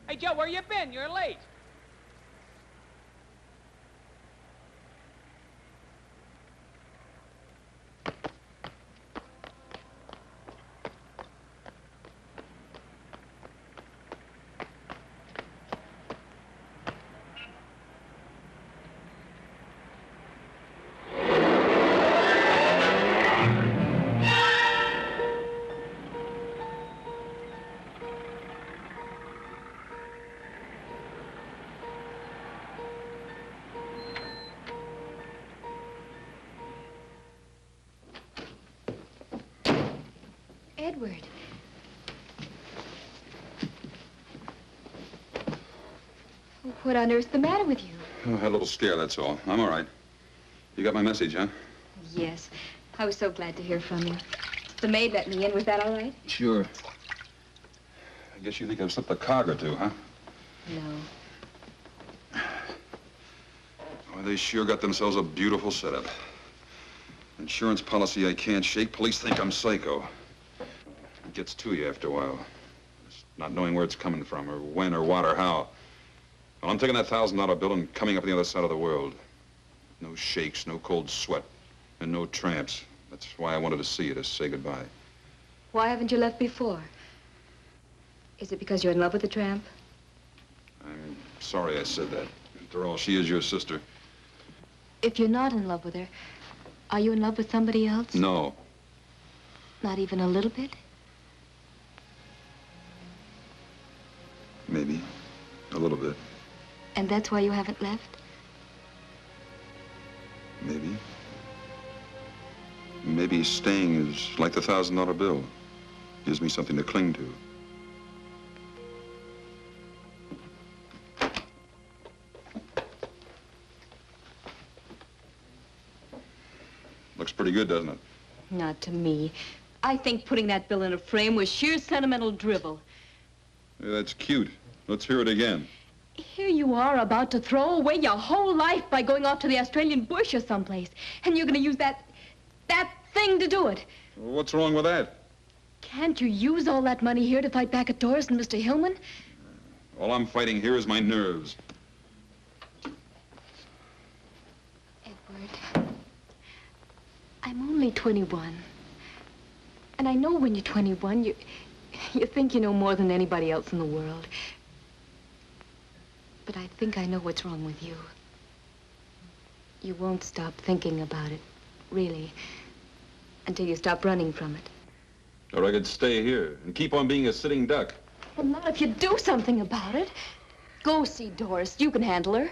Hey, Joe, where you been? You're late. Edward. What on earth's the matter with you? Oh, I had a little scare, that's all. I'm all right. You got my message, huh? Yes. I was so glad to hear from you. The maid let me in. Was that all right? Sure. I guess you think I've slipped a cog or two, huh? No. Oh, they sure got themselves a beautiful setup. Insurance policy I can't shake. Police think I'm psycho. It gets to you after a while. Just not knowing where it's coming from, or when, or what, or how. Well, I'm taking that $1,000 bill and coming up on the other side of the world. No shakes, no cold sweat, and no tramps. That's why I wanted to see you, to say goodbye. Why haven't you left before? Is it because you're in love with the tramp? I'm sorry I said that. After all, she is your sister. If you're not in love with her, are you in love with somebody else? No. Not even a little bit? Maybe. A little bit. And that's why you haven't left? Maybe. Maybe staying is like the $1,000 bill. Gives me something to cling to. Looks pretty good, doesn't it? Not to me. I think putting that bill in a frame was sheer sentimental drivel. Yeah, that's cute. Let's hear it again. Here you are about to throw away your whole life by going off to the Australian bush or someplace. And you're going to use that thing to do it. What's wrong with that? Can't you use all that money here to fight back at Doris and Mr. Hillman? All I'm fighting here is my nerves. Edward, I'm only 21. And I know when you're 21, you think you know more than anybody else in the world. But I think I know what's wrong with you. You won't stop thinking about it, really, until you stop running from it. Or I could stay here and keep on being a sitting duck. Well, not if you do something about it. Go see Doris. You can handle her.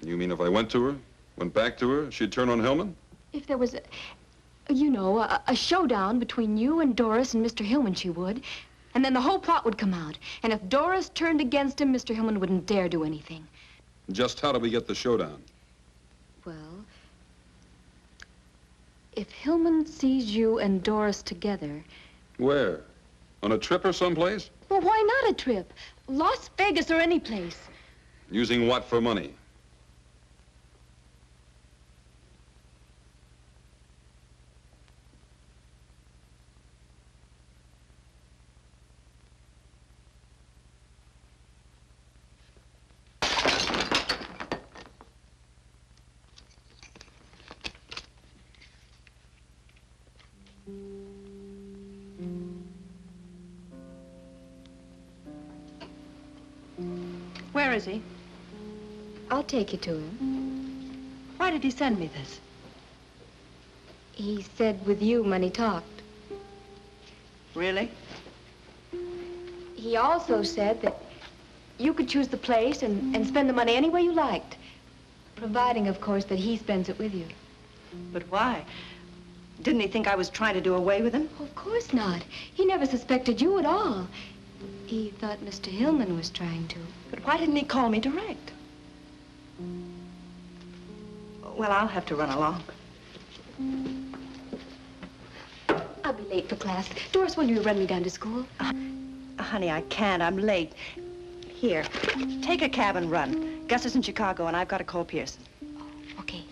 You mean if I went to her, went back to her, she'd turn on Hillman? If there was a showdown between you and Doris and Mr. Hillman, she would. And then the whole plot would come out. And if Doris turned against him, Mr. Hillman wouldn't dare do anything. Just how do we get the showdown? Well, if Hillman sees you and Doris together... Where? On a trip or someplace? Well, why not a trip? Las Vegas or any place. Using what for money? Where is he? I'll take you to him. Why did he send me this? He said with you when he talked. Really? He also said that you could choose the place and spend the money any way you liked. Providing, of course, that he spends it with you. But why? Didn't he think I was trying to do away with him? Of course not. He never suspected you at all. He thought Mr. Hillman was trying to. But why didn't he call me direct? Well, I'll have to run along. I'll be late for class. Doris, when you run me down to school? Honey, I can't. I'm late. Here, take a cab and run. Gus is in Chicago, and I've got to call Pearson. Okay.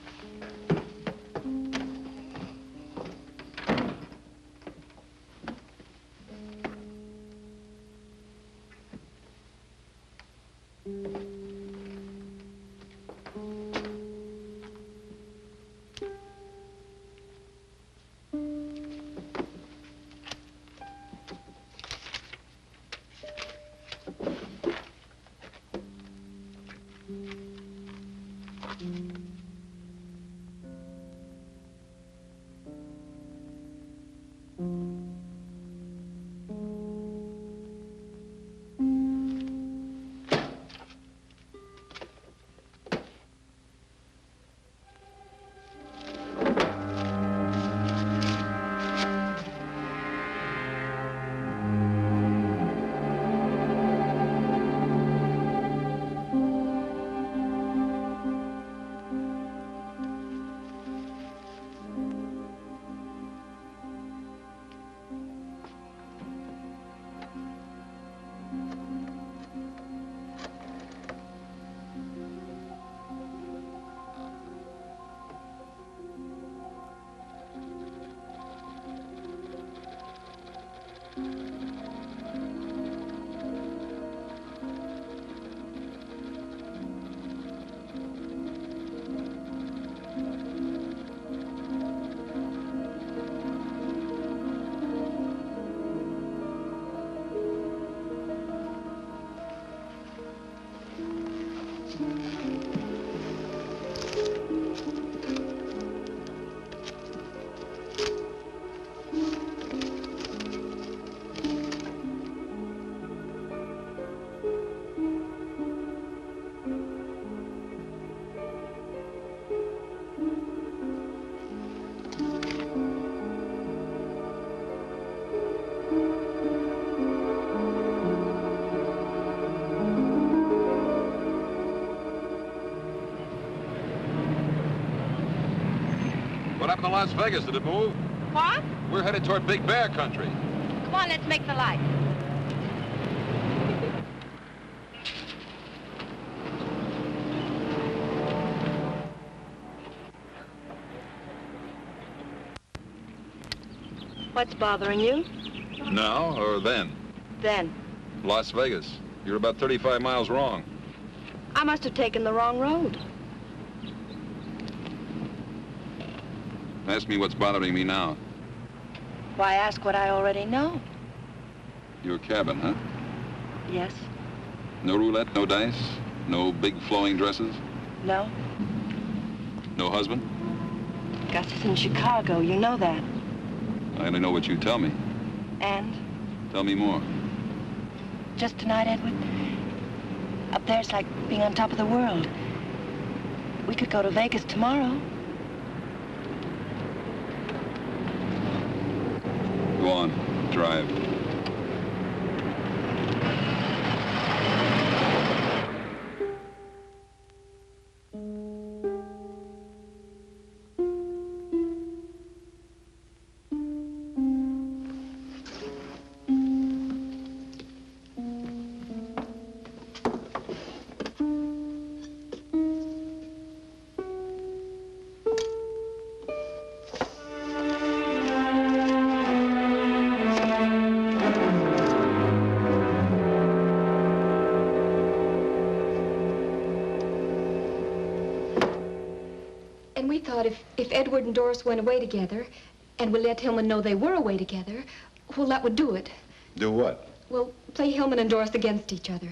What happened to Las Vegas? Did it move? What? We're headed toward Big Bear country. Come on, let's make the light. What's bothering you? Now or then? Then. Las Vegas. You're about 35 miles wrong. I must have taken the wrong road. Ask me what's bothering me now. Why ask what I already know? Your cabin, huh? Yes. No roulette, no dice, no big flowing dresses, No. no husband? Gus is in Chicago, you know that. I only know what you tell me. And Tell me more. just tonight, Edward, up there it's like being on top of the world. We could go to Vegas tomorrow. Go on, drive. And we thought if Edward and Doris went away together, and we let Hillman know they were away together, well, that would do it. Do what? Well, play Hillman and Doris against each other.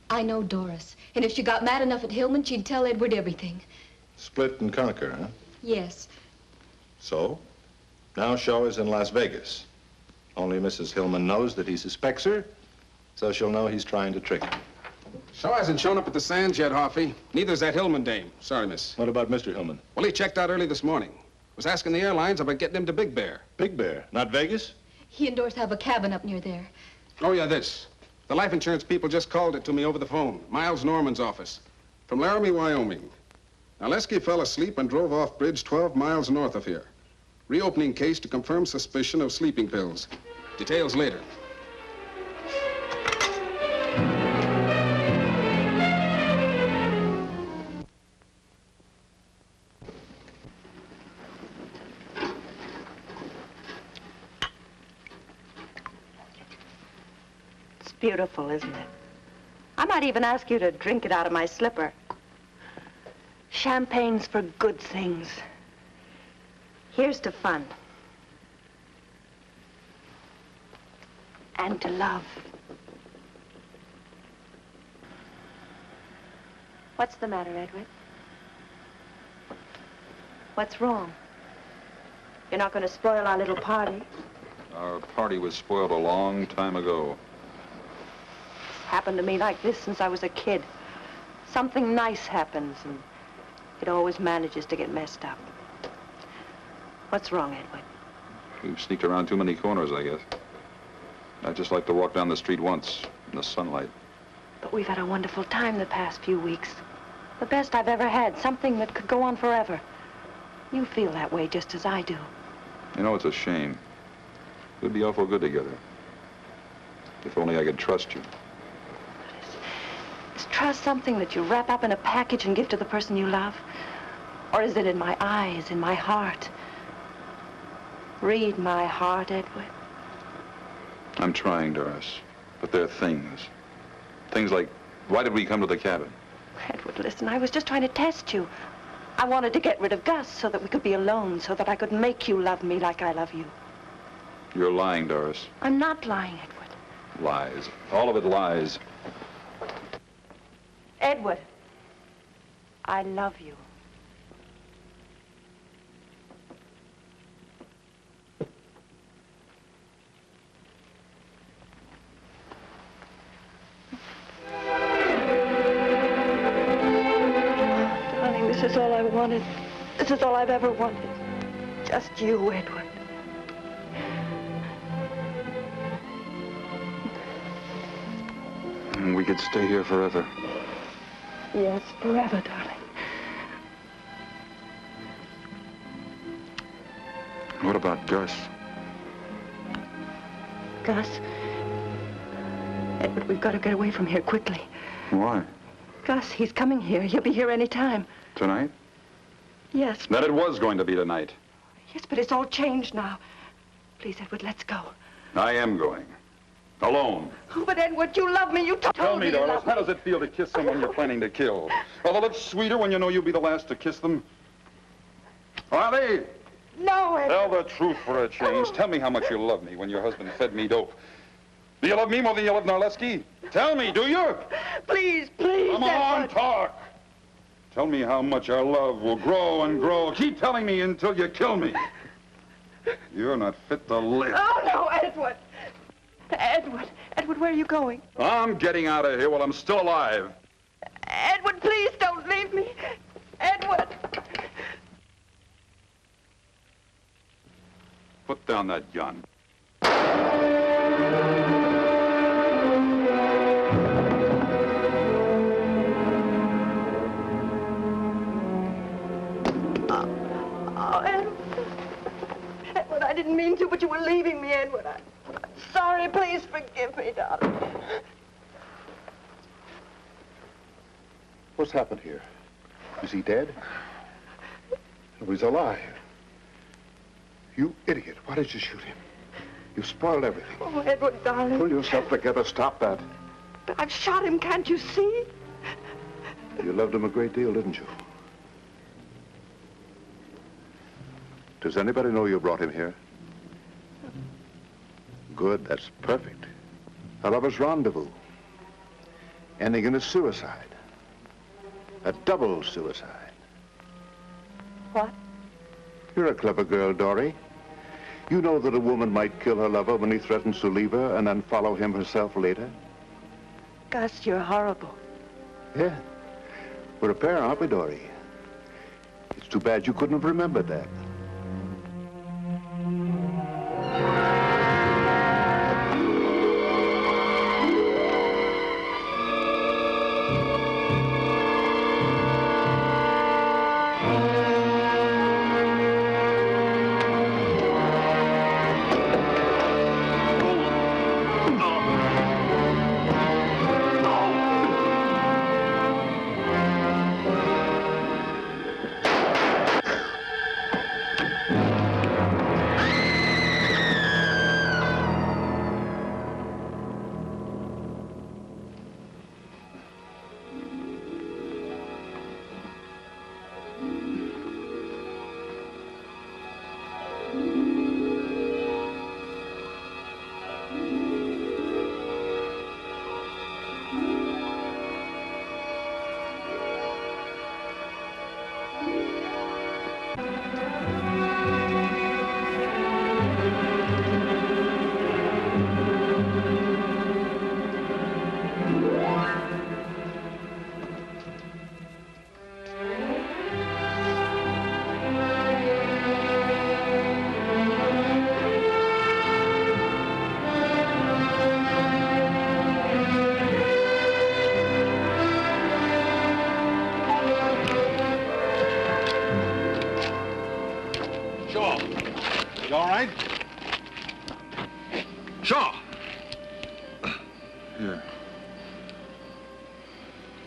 I know Doris, and if she got mad enough at Hillman, she'd tell Edward everything. Split and conquer, huh? Yes. So, now Shaw is in Las Vegas. Only Mrs. Hillman knows that he suspects her, so she'll know he's trying to trick her. Shaw hasn't shown up at the Sands yet, Hoffy. Neither's that Hillman dame. Sorry, miss. What about Mr. Hillman? Well, he checked out early this morning. Was asking the airlines about getting him to Big Bear. Big Bear? Not Vegas? He and Doris have a cabin up near there. Oh, yeah, this. The life insurance people just called it to me over the phone. Miles Norman's office. From Laramie, Wyoming. Now, Lesky fell asleep and drove off bridge 12 miles north of here. Reopening case to confirm suspicion of sleeping pills. Details later. It's beautiful, isn't it? I might even ask you to drink it out of my slipper. Champagne's for good things. Here's to fun. And to love. What's the matter, Edward? What's wrong? You're not going to spoil our little party? Our party was spoiled a long time ago. It's happened to me like this since I was a kid. Something nice happens, and it always manages to get messed up. What's wrong, Edward? We've sneaked around too many corners, I guess. I'd just like to walk down the street once in the sunlight. But we've had a wonderful time the past few weeks. The best I've ever had, something that could go on forever. You feel that way just as I do. You know, it's a shame. We'd be awful good together. If only I could trust you. Is trust something that you wrap up in a package and give to the person you love? Or is it in my eyes, in my heart? Read my heart, Edward. I'm trying, Doris. But there are things. Things like, why did we come to the cabin? Edward, listen, I was just trying to test you. I wanted to get rid of Gus so that we could be alone, so that I could make you love me like I love you. You're lying, Doris. I'm not lying, Edward. Lies. All of it lies. Edward. I love you. Darling, this is all I wanted. This is all I've ever wanted. Just you, Edward. We could stay here forever. Yes, forever, darling. What about Gus? Gus. Edward, we've got to get away from here quickly. Why? Gus, he's coming here. He'll be here any time. Tonight? Yes. That it was going to be tonight. Yes, but it's all changed now. Please, Edward, let's go. I am going. Alone. Oh, but Edward, you love me. You told Tell me, you Doris, love how me. does it feel to kiss someone you're planning to kill? Are the lips sweeter when you know you'll be the last to kiss them? Are they? No, Edward. Tell the truth for a change. Tell me how much you love me when your husband fed me dope. Do you love me more than you love Narleski? Tell me, do you? Please, please, Come on, Edward. talk. Tell me how much our love will grow and grow. Keep telling me until you kill me. You're not fit to live. Oh, no, Edward. Edward. Edward, where are you going? I'm getting out of here while I'm still alive. Edward, please don't leave me. Edward. Put down that gun. Oh, Edward. Edward, I didn't mean to, but you were leaving me, Edward. I'm sorry. Please forgive me, darling. What's happened here? Is he dead? No, he's alive. You idiot. Why did you shoot him? You spoiled everything. Oh, Edward, darling. Pull yourself together. Stop that. But I've shot him, can't you see? You loved him a great deal, didn't you? Does anybody know you brought him here? Good, that's perfect. A lover's rendezvous. Ending in a suicide. A double suicide. What? You're a clever girl, Dory. You know that a woman might kill her lover when he threatens to leave her and then follow him herself later? Gus, you're horrible. Yeah. We're a pair, aren't we, Dory? It's too bad you couldn't have remembered that.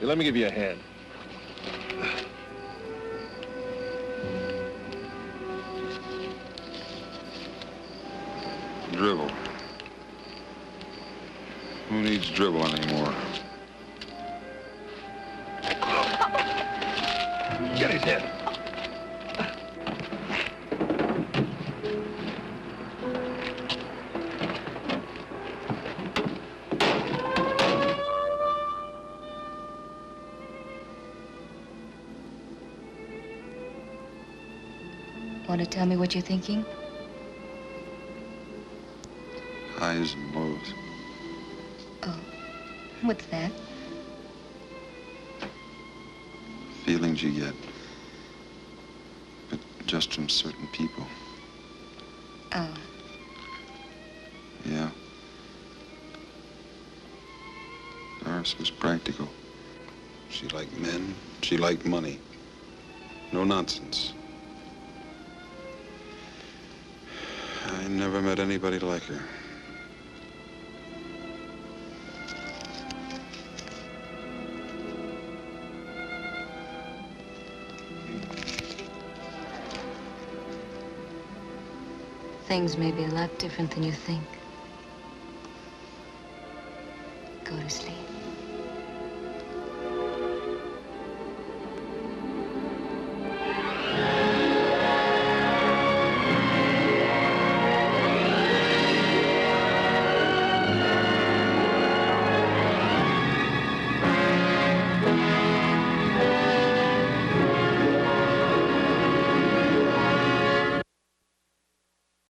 Let me give you a hand. Dribble. Who needs dribble anymore? Get his head. Want to tell me what you're thinking? Highs and lows. Oh, what's that? Feelings you get. But just from certain people. Oh. Yeah. Doris was practical. She liked men. She liked money. No nonsense. I never met anybody like her. Things may be a lot different than you think. Go to sleep.